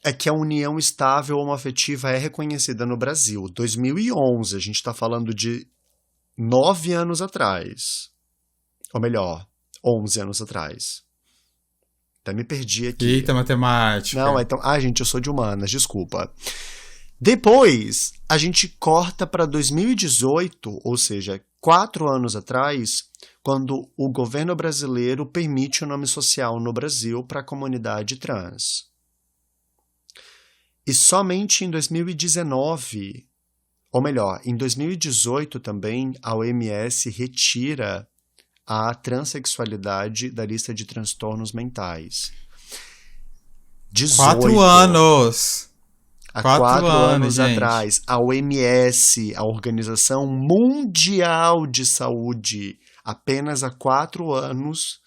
é que a união estável homoafetiva é reconhecida no Brasil. 2011, a gente está falando de 9 anos atrás. Ou melhor, 11 anos atrás. Até me perdi aqui. Eita, matemática. Não, então... gente, eu sou de humanas, desculpa. Depois, a gente corta para 2018, ou seja, 4 anos atrás, quando o governo brasileiro permite o nome social no Brasil para a comunidade trans. E somente em 2019, ou melhor, em 2018 também, a OMS retira a transexualidade da lista de transtornos mentais. 4 anos! Há 4 anos gente. atrás, a OMS, a Organização Mundial de Saúde, apenas há 4 anos,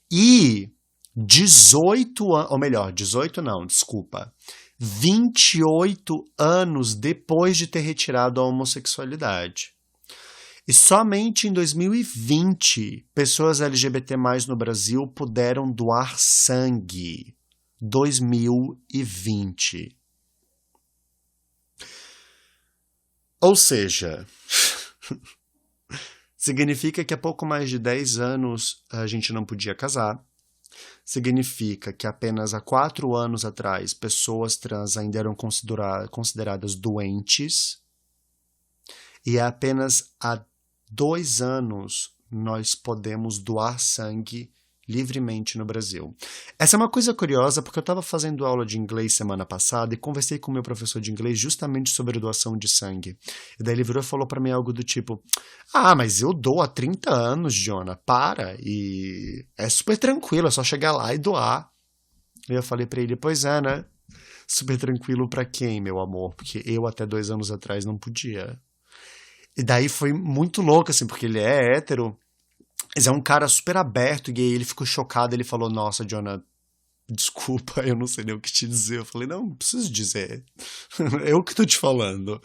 e 18 anos, ou melhor, 18 não, desculpa, 28 anos depois de ter retirado a homossexualidade. E somente em 2020, pessoas LGBT+ no Brasil puderam doar sangue. 2020. Ou seja, significa que há pouco mais de 10 anos a gente não podia casar. Significa que apenas há 4 anos atrás pessoas trans ainda eram consideradas doentes. E apenas há 2 anos nós podemos doar sangue livremente no Brasil. Essa é uma coisa curiosa, porque eu estava fazendo aula de inglês semana passada e conversei com o meu professor de inglês justamente sobre doação de sangue. E daí ele virou e falou para mim algo do tipo: mas eu dou há 30 anos, Jonah, para, e é super tranquilo, é só chegar lá e doar. E eu falei para ele: pois é, né? Super tranquilo para quem, meu amor? Porque eu até 2 anos atrás não podia. E daí foi muito louco, assim, porque ele é hétero, mas é um cara super aberto, e aí ele ficou chocado, ele falou: nossa, Jonah, desculpa, eu não sei nem o que te dizer. Eu falei: não preciso dizer, eu que tô te falando.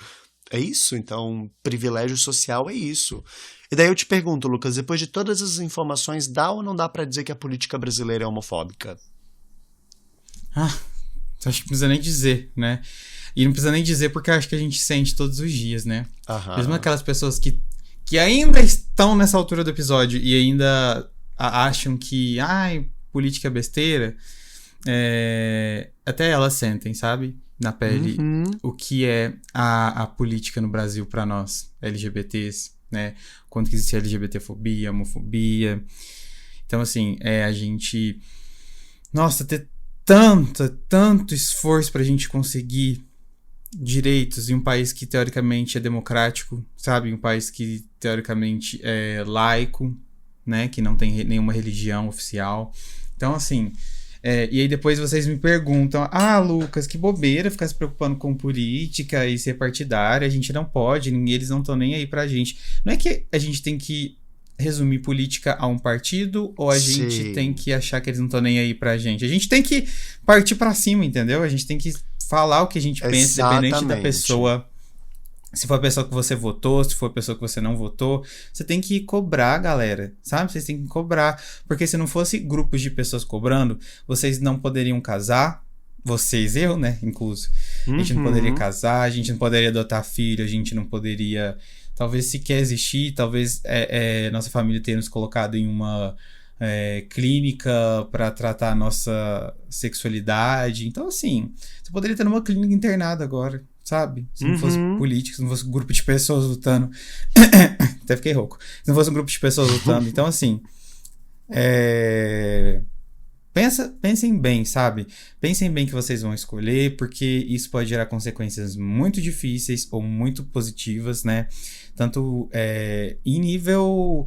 É isso, então, privilégio social é isso. E daí eu te pergunto, Lucas, depois de todas as informações, dá ou não dá pra dizer que a política brasileira é homofóbica? Acho que não precisa nem dizer, né? E não precisa nem dizer porque eu acho que a gente sente todos os dias, né? Mesmo aquelas pessoas que ainda estão nessa altura do episódio e ainda acham que política é besteira, até elas sentem, sabe? Na pele o que é a política no Brasil para nós, LGBTs, né? Quanto que existe LGBTfobia, homofobia. Então, assim, a gente... Nossa, ter tanto esforço pra gente conseguir direitos em um país que teoricamente é democrático, sabe? Um país que teoricamente é laico, né? Que não tem nenhuma religião oficial. Então, assim... e aí depois vocês me perguntam: Lucas, que bobeira ficar se preocupando com política e ser partidário, a gente não pode, eles não estão nem aí pra gente. Não é que a gente tem que resumir política a um partido, ou a gente tem que achar que eles não estão nem aí pra gente. A gente tem que partir pra cima, entendeu? A gente tem que falar o que a gente pensa, independente da pessoa. Se for a pessoa que você votou, se for a pessoa que você não votou, você tem que cobrar, galera, sabe? Vocês têm que cobrar, porque se não fosse grupos de pessoas cobrando, vocês não poderiam casar, vocês, eu, né, incluso. A gente não poderia casar, a gente não poderia adotar filho, a gente não poderia, talvez sequer existir, talvez nossa família tenha nos colocado em uma clínica para tratar a nossa sexualidade. Então, assim, você poderia ter numa clínica internada agora, sabe? Se não fosse político, se não fosse um grupo de pessoas lutando. Até fiquei rouco. Se não fosse um grupo de pessoas lutando. Então, assim, pensem bem, sabe? Pensem bem que vocês vão escolher, porque isso pode gerar consequências muito difíceis ou muito positivas, né? Tanto em nível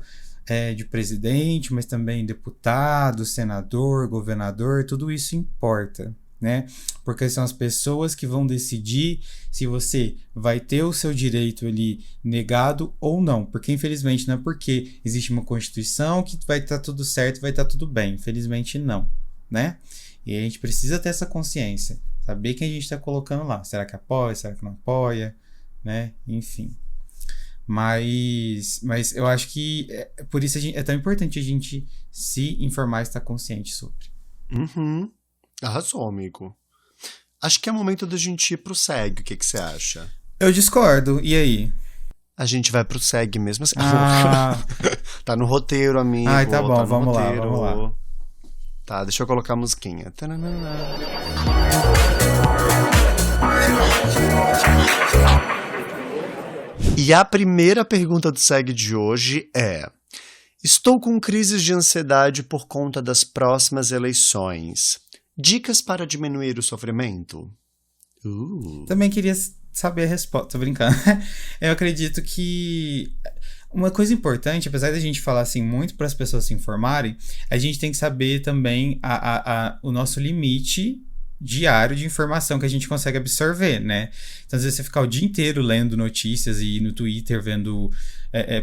de presidente, mas também deputado, senador, governador, tudo isso importa, né? Porque são as pessoas que vão decidir se você vai ter o seu direito ali negado ou não. Porque, infelizmente, não é porque existe uma Constituição que vai estar tudo certo, vai estar tudo bem. Infelizmente, não, né? E a gente precisa ter essa consciência, saber quem a gente está colocando lá. Será que apoia? Será que não apoia? Né? Enfim. Mas eu acho que por isso é tão importante a gente se informar e estar consciente sobre. Arrasou, amigo. Acho que é momento da gente ir pro SEG. O que você acha? Eu discordo. E aí? A gente vai pro SEG mesmo assim. Tá no roteiro, amigo. Tá bom, vamos lá. Tá, deixa eu colocar a musiquinha. E a primeira pergunta do SEG de hoje é: estou com crises de ansiedade por conta das próximas eleições. Dicas para diminuir o sofrimento? Também queria saber a resposta, tô brincando. Eu acredito que uma coisa importante, apesar da gente falar assim muito para as pessoas se informarem, a gente tem que saber também o nosso limite diário de informação que a gente consegue absorver, né? Então, às vezes você ficar o dia inteiro lendo notícias e no Twitter vendo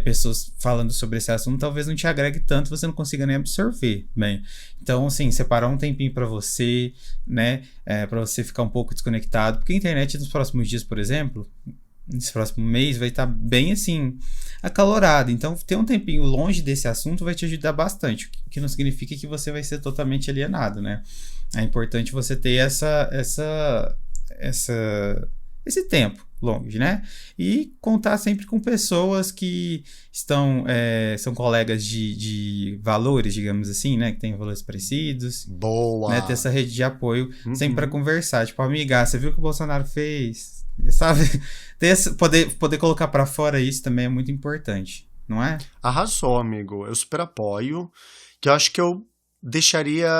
pessoas falando sobre esse assunto, talvez não te agregue tanto, você não consiga nem absorver, bem. Então, assim, separar um tempinho para você, né? Para você ficar um pouco desconectado, porque a internet nos próximos dias, por exemplo, nesse próximo mês vai estar bem assim acalorado, então ter um tempinho longe desse assunto vai te ajudar bastante, o que não significa que você vai ser totalmente alienado, né? É importante você ter esse tempo longe, né? E contar sempre com pessoas que são colegas de valores, digamos assim, né? Que têm valores parecidos. Boa! Né? Ter essa rede de apoio sempre para Uhum. conversar. Tipo, amiga, você viu o que o Bolsonaro fez? Sabe? Poder colocar para fora isso também é muito importante, não é? Arrasou, amigo. Eu super apoio. Que eu acho que eu deixaria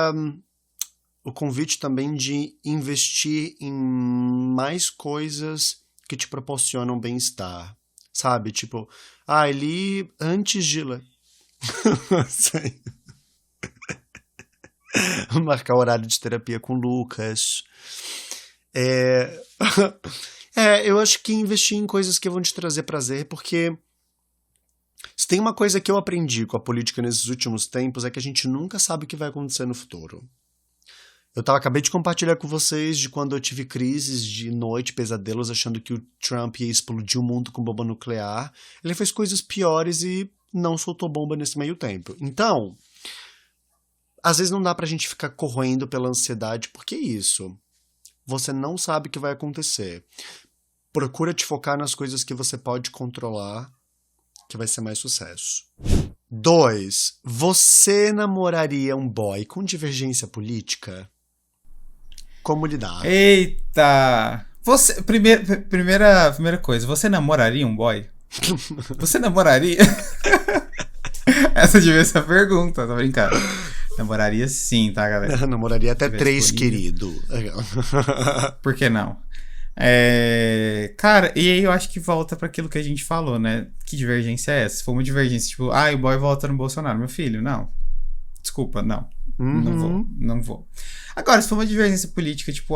o convite também de investir em mais coisas que te proporcionam bem-estar. Sabe? Tipo, li antes de ler. Sei. Marcar horário de terapia com o Lucas. É... eu acho que investir em coisas que vão te trazer prazer, porque se tem uma coisa que eu aprendi com a política nesses últimos tempos é que a gente nunca sabe o que vai acontecer no futuro. Acabei de compartilhar com vocês de quando eu tive crises de noite, pesadelos, achando que o Trump ia explodir o mundo com bomba nuclear. Ele fez coisas piores e não soltou bomba nesse meio tempo. Então, às vezes não dá pra gente ficar corroendo pela ansiedade, porque é isso. Você não sabe o que vai acontecer. Procura te focar nas coisas que você pode controlar, que vai ser mais sucesso. 2. Você namoraria um boy com divergência política? Como lidar? Eita! Você, primeira coisa, você namoraria um boy? Você namoraria? Essa devia ser a pergunta, tô brincando. Namoraria sim, tá, galera? Namoraria até Se 3, disponível. querido. Por que não? Cara, e aí eu acho que volta para aquilo que a gente falou, né? Que divergência é essa? Se for uma divergência, tipo, o boy vota no Bolsonaro, meu filho, não. Desculpa, não. Uhum. Não vou. Agora, se for uma divergência política, tipo,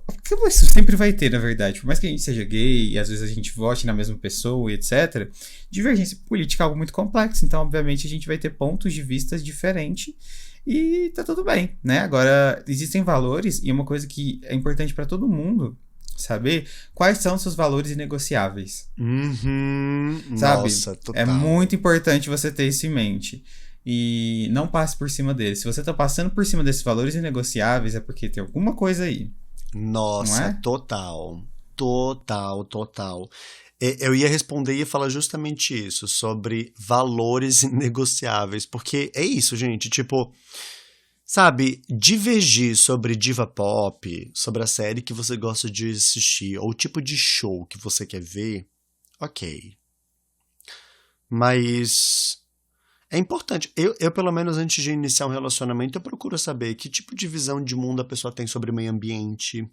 porque isso sempre vai ter, na verdade. Por mais que a gente seja gay e às vezes a gente vote na mesma pessoa e etc., divergência política é algo muito complexo. Então, obviamente, a gente vai ter pontos de vista diferentes e tá tudo bem, né? Agora, existem valores e uma coisa que é importante para todo mundo saber quais são seus valores inegociáveis. Uhum. Sabe? Nossa, total. É muito importante você ter isso em mente. E não passe por cima deles. Se você tá passando por cima desses valores inegociáveis, é porque tem alguma coisa aí. Não Nossa, é? total. Total. Eu ia responder e ia falar justamente isso, sobre valores inegociáveis, porque é isso, gente, tipo, sabe, divergir sobre diva pop, sobre a série que você gosta de assistir, ou o tipo de show que você quer ver, ok. Mas é importante. Eu, pelo menos, antes de iniciar um relacionamento, eu procuro saber que tipo de visão de mundo a pessoa tem sobre o meio ambiente,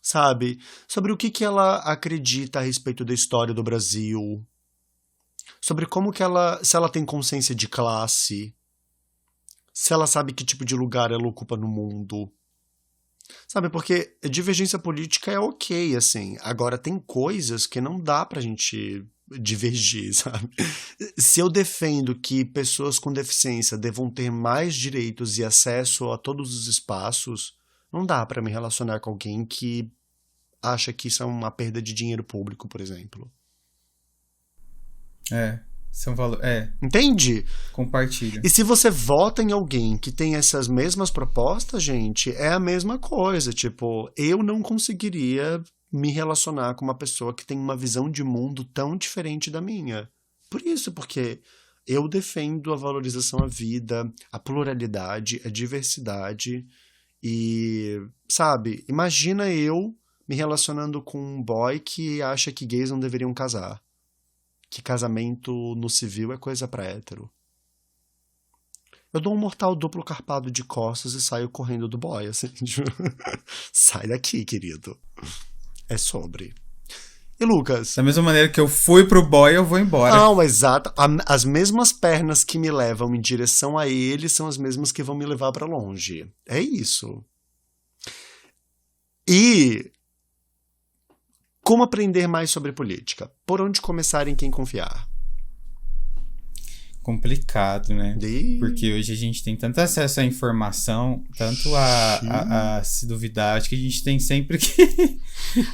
sabe? Sobre o que ela acredita a respeito da história do Brasil, sobre como que se ela tem consciência de classe, se ela sabe que tipo de lugar ela ocupa no mundo. Sabe, porque divergência política é ok, assim. Agora, tem coisas que não dá pra gente divergir, sabe? Se eu defendo que pessoas com deficiência devam ter mais direitos e acesso a todos os espaços, não dá pra me relacionar com alguém que acha que isso é uma perda de dinheiro público, por exemplo. São valores. Entende? Compartilha. E se você vota em alguém que tem essas mesmas propostas, gente, é a mesma coisa. Tipo, eu não conseguiria me relacionar com uma pessoa que tem uma visão de mundo tão diferente da minha. Por isso, porque eu defendo a valorização à vida, a pluralidade, a diversidade e, sabe, imagina eu me relacionando com um boy que acha que gays não deveriam casar. Que casamento no civil é coisa pra hétero. Eu dou um mortal duplo carpado de costas e saio correndo do boy, assim. Sai daqui, querido. É sobre. E Lucas? Da mesma maneira que eu fui pro boy, eu vou embora. Não, exato. As mesmas pernas que me levam em direção a ele são as mesmas que vão me levar pra longe. É isso. E como aprender mais sobre política? Por onde começar, em quem confiar? Complicado, né? E... Porque hoje a gente tem tanto acesso à informação, tanto a se duvidar. Acho que a gente tem sempre que.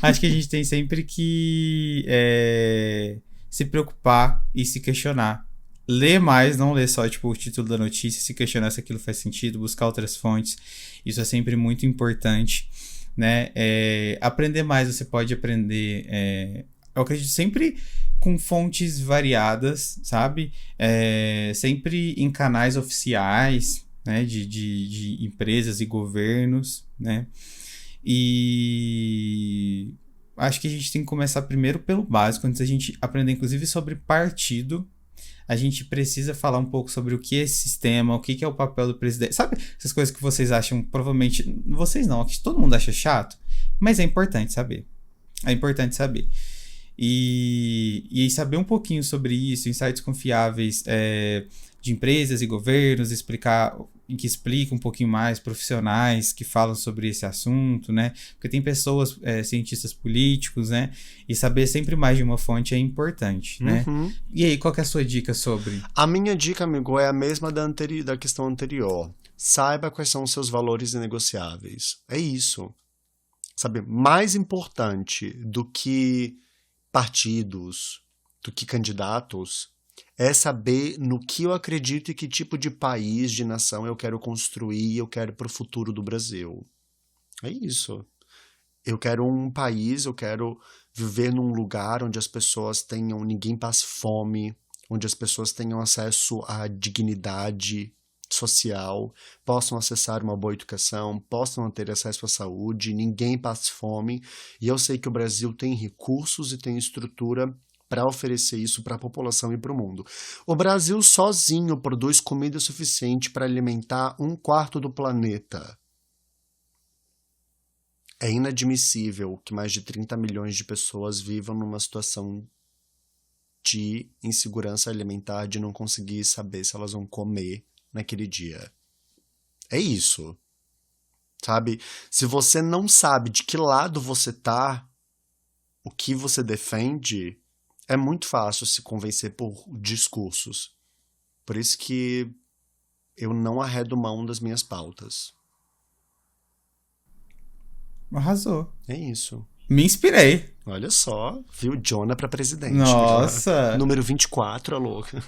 Acho que a gente tem sempre que se preocupar e se questionar. Ler mais, não ler só tipo, o título da notícia, se questionar se aquilo faz sentido, buscar outras fontes. Isso é sempre muito importante, né? Aprender mais, você pode aprender. Eu acredito sempre com fontes variadas, sabe? Sempre em canais oficiais, né? De empresas e governos, né? E acho que a gente tem que começar primeiro pelo básico, antes da gente aprender, inclusive, sobre partido. A gente precisa falar um pouco sobre o que é esse sistema, o que é o papel do presidente. Sabe essas coisas que vocês acham, provavelmente... Vocês não, que todo mundo acha chato, mas é importante saber. É importante saber. E saber um pouquinho sobre isso, em sites confiáveis de empresas e governos, que explicam um pouquinho mais, profissionais que falam sobre esse assunto, né? Porque tem pessoas, cientistas políticos, né? E saber sempre mais de uma fonte é importante, né? E aí, qual que é a sua dica sobre? A minha dica, amigo, é a mesma da questão anterior. Saiba quais são os seus valores inegociáveis. É isso. Sabe, mais importante do que partidos, do que candidatos, é saber no que eu acredito e que tipo de país, de nação eu quero construir, eu quero para o futuro do Brasil. É isso. Eu quero um país, eu quero viver num lugar onde as pessoas tenham, ninguém passe fome, onde as pessoas tenham acesso à dignidade social, possam acessar uma boa educação, possam ter acesso à saúde, ninguém passe fome. E eu sei que o Brasil tem recursos e tem estrutura para oferecer isso para a população e para o mundo. O Brasil sozinho produz comida suficiente para alimentar 1/4 do planeta. É inadmissível que mais de 30 milhões de pessoas vivam numa situação de insegurança alimentar, de não conseguir saber se elas vão comer naquele dia. É isso. Sabe? Se você não sabe de que lado você tá, o que você defende, é muito fácil se convencer por discursos. Por isso que eu não arredo mão das minhas pautas. Arrasou. É isso. Me inspirei. Olha só, viu? Jonah pra presidente. Nossa. Número 24, a louca.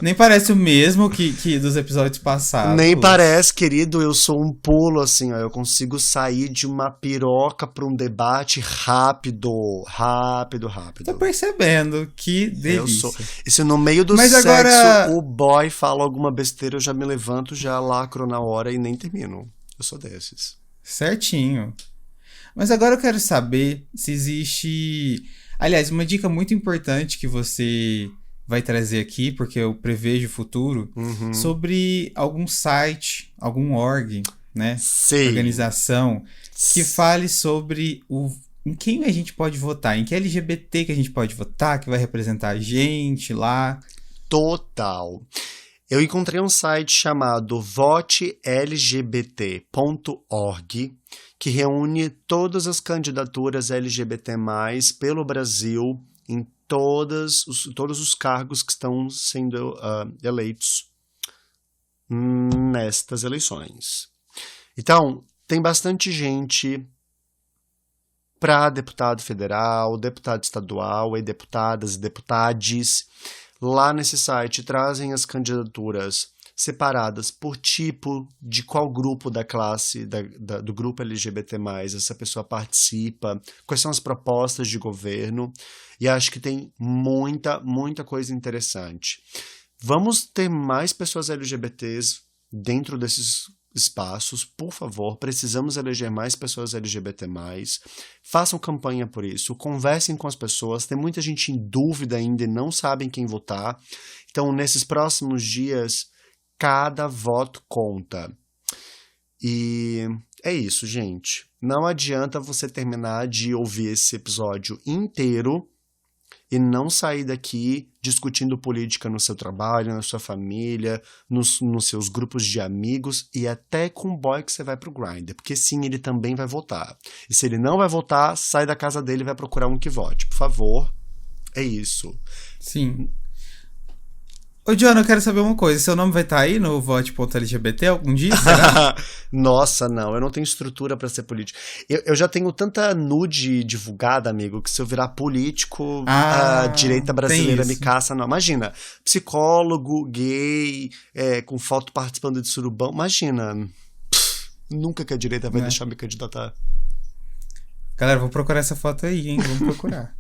Nem parece o mesmo que dos episódios passados. Nem parece, querido. Eu sou um pulo, assim, ó. Eu consigo sair de uma piroca pra um debate rápido. Rápido. Tô percebendo, que delícia. E se no meio do sexo o boy fala alguma besteira, eu já me levanto, já lacro na hora e nem termino. Eu sou desses. Certinho. Mas agora eu quero saber se existe... Aliás, uma dica muito importante que você vai trazer aqui, porque eu prevejo o futuro, sobre algum site, algum org, né? Sim. Organização, que fale sobre em quem a gente pode votar, em que LGBT que a gente pode votar, que vai representar a gente lá. Total. Eu encontrei um site chamado votelgbt.org, que reúne todas as candidaturas LGBT+, pelo Brasil, em todos os cargos que estão sendo eleitos nestas eleições. Então, tem bastante gente para deputado federal, deputado estadual, e deputadas e deputades. Lá nesse site trazem as candidaturas separadas por tipo, de qual grupo da classe, do grupo LGBT+, essa pessoa participa, quais são as propostas de governo, e acho que tem muita coisa interessante. Vamos ter mais pessoas LGBTs dentro desses espaços, por favor, precisamos eleger mais pessoas LGBT+, façam campanha por isso, conversem com as pessoas, tem muita gente em dúvida ainda e não sabem quem votar, então nesses próximos dias, Cada voto conta. E é isso, gente. Não adianta você terminar de ouvir esse episódio inteiro e não sair daqui discutindo política no seu trabalho, na sua família, nos seus grupos de amigos e até com o boy que você vai pro Grindr. Porque sim, ele também vai votar. E se ele não vai votar, sai da casa dele e vai procurar um que vote. Por favor. É isso. Sim. Ô, John, eu quero saber uma coisa. Seu nome vai estar aí no vote.lgbt algum dia, será? Nossa, não. Eu não tenho estrutura pra ser político. Eu já tenho tanta nude divulgada, amigo, que se eu virar político, a direita brasileira me caça. Não, imagina. Psicólogo, gay, com foto participando de surubão. Imagina. Nunca que a direita vai deixar me candidatar. Galera, vou procurar essa foto aí, hein? Vamos procurar.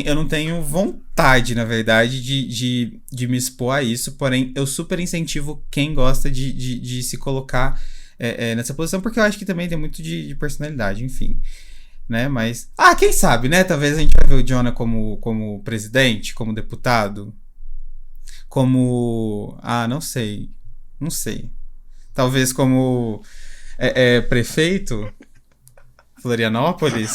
Eu não tenho vontade, na verdade, de me expor a isso, porém, eu super incentivo quem gosta de se colocar nessa posição, porque eu acho que também tem muito de personalidade, enfim, né, mas... quem sabe, né, talvez a gente vai ver o Jonah como presidente, como deputado, como... não sei, talvez como prefeito... Florianópolis?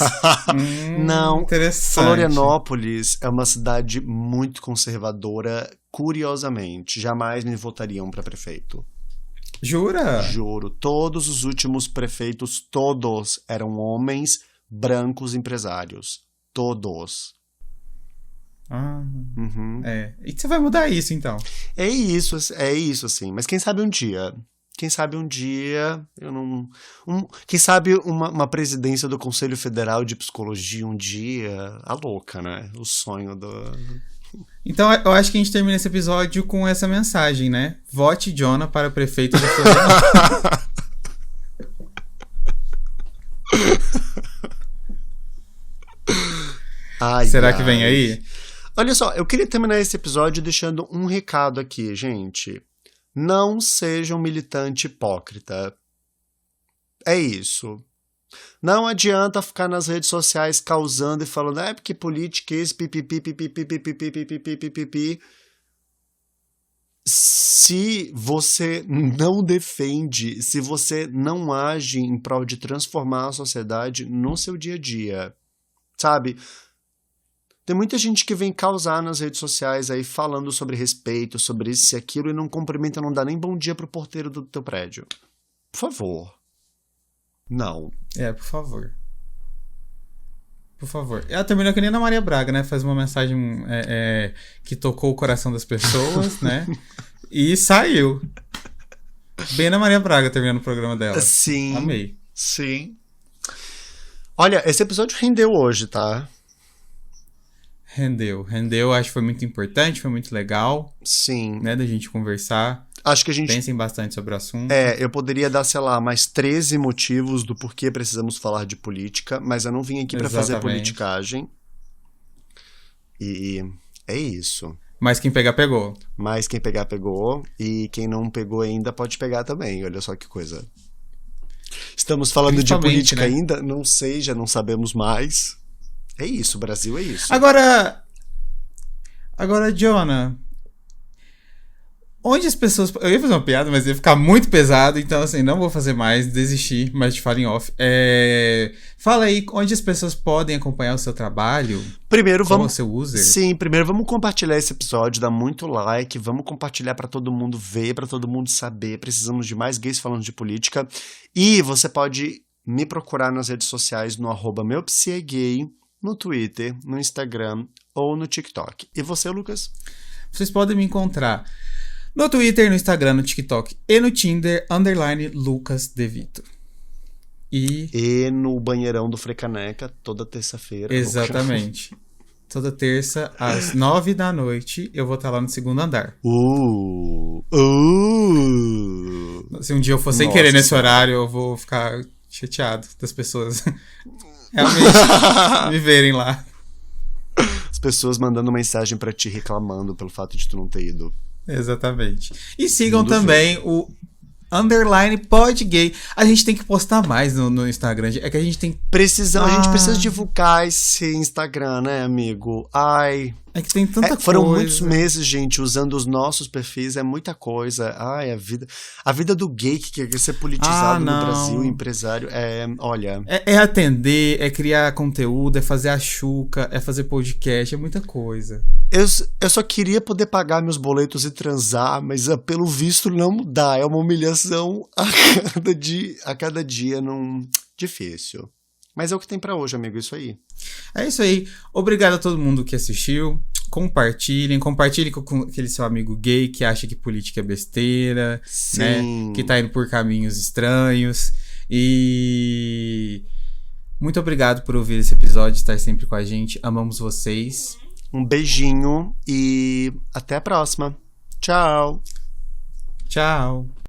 Não, interessante. Florianópolis é uma cidade muito conservadora, curiosamente. Jamais me votariam para prefeito. Jura? Juro. Todos os últimos prefeitos, todos eram homens brancos empresários. Todos. E você vai mudar isso, então? É isso, assim. Mas quem sabe um dia... Quem sabe um dia, quem sabe uma presidência do Conselho Federal de Psicologia um dia, a louca, né? O sonho do... Então, eu acho que a gente termina esse episódio com essa mensagem, né? Vote Jonah para prefeito de Florianópolis. Será que vem aí? Olha só, eu queria terminar esse episódio deixando um recado aqui, gente. Não seja um militante hipócrita. É isso. Não adianta ficar nas redes sociais causando e falando porque política é esse, pipipi, pipipi, pipipi, pipipi, pipipi. Se você não defende, se você não age em prol de transformar a sociedade no seu dia a dia, sabe? Tem muita gente que vem causar nas redes sociais aí falando sobre respeito, sobre isso e aquilo e não cumprimenta, não dá nem bom dia pro porteiro do teu prédio. Por favor. Não. Por favor. Por favor. Ela terminou que nem a Ana Maria Braga, né? Faz uma mensagem que tocou o coração das pessoas, né? E saiu. Bem Ana Maria Braga terminando o programa dela. Sim. Amei. Sim. Olha, esse episódio rendeu hoje, tá? Rendeu, acho que foi muito importante, foi muito legal. Sim. Né, da gente conversar. Acho que a gente... Pensem bastante sobre o assunto. Eu poderia dar, sei lá, mais 13 motivos do porquê precisamos falar de política, mas eu não vim aqui pra fazer politicagem. E é isso. Mas quem pegar, pegou. Mas quem pegar, pegou. E quem não pegou ainda pode pegar também. Olha só que coisa. Estamos falando de política, né? Ainda? Não sei, já não sabemos mais. É isso, Brasil é isso. Agora, Jonah, onde as pessoas... Eu ia fazer uma piada, mas ia ficar muito pesado, então assim, não vou fazer mais, desisti, mas te falo em off. Fala aí, onde as pessoas podem acompanhar o seu trabalho? Primeiro vamos... o seu user? Sim, primeiro vamos compartilhar esse episódio, dá muito like, vamos compartilhar pra todo mundo ver, pra todo mundo saber. Precisamos de mais gays falando de política. E você pode me procurar nas redes sociais no @meupsiegay, no Twitter, no Instagram ou no TikTok. E você, Lucas? Vocês podem me encontrar no Twitter, no Instagram, no TikTok e no Tinder, _LucasDeVito. E no banheirão do Frecaneca, toda terça-feira. Exatamente. Toda terça, às 9 da noite, eu vou estar lá no segundo andar. Se um dia eu for sem querer nesse horário, eu vou ficar chateado das pessoas realmente me verem lá. As pessoas mandando mensagem pra ti reclamando pelo fato de tu não ter ido. Exatamente. E sigam também o _podgay. A gente tem que postar mais no Instagram. É que a gente tem... A gente precisa divulgar esse Instagram, né, amigo? Ai... É que tem tanta coisa. Foram muitos meses, gente, usando os nossos perfis, é muita coisa. Ai, a vida do gay que quer ser politizado no Brasil, empresário, olha... É atender, é criar conteúdo, é fazer a chuca, é fazer podcast, é muita coisa. Eu só queria poder pagar meus boletos e transar, mas pelo visto não dá. É uma humilhação a cada dia, difícil. Mas é o que tem pra hoje, amigo, isso aí. É isso aí. Obrigado a todo mundo que assistiu. Compartilhem com aquele seu amigo gay que acha que política é besteira, Sim. Né? Que tá indo por caminhos estranhos. E muito obrigado por ouvir esse episódio, estar sempre com a gente. Amamos vocês. Um beijinho e até a próxima. Tchau. Tchau.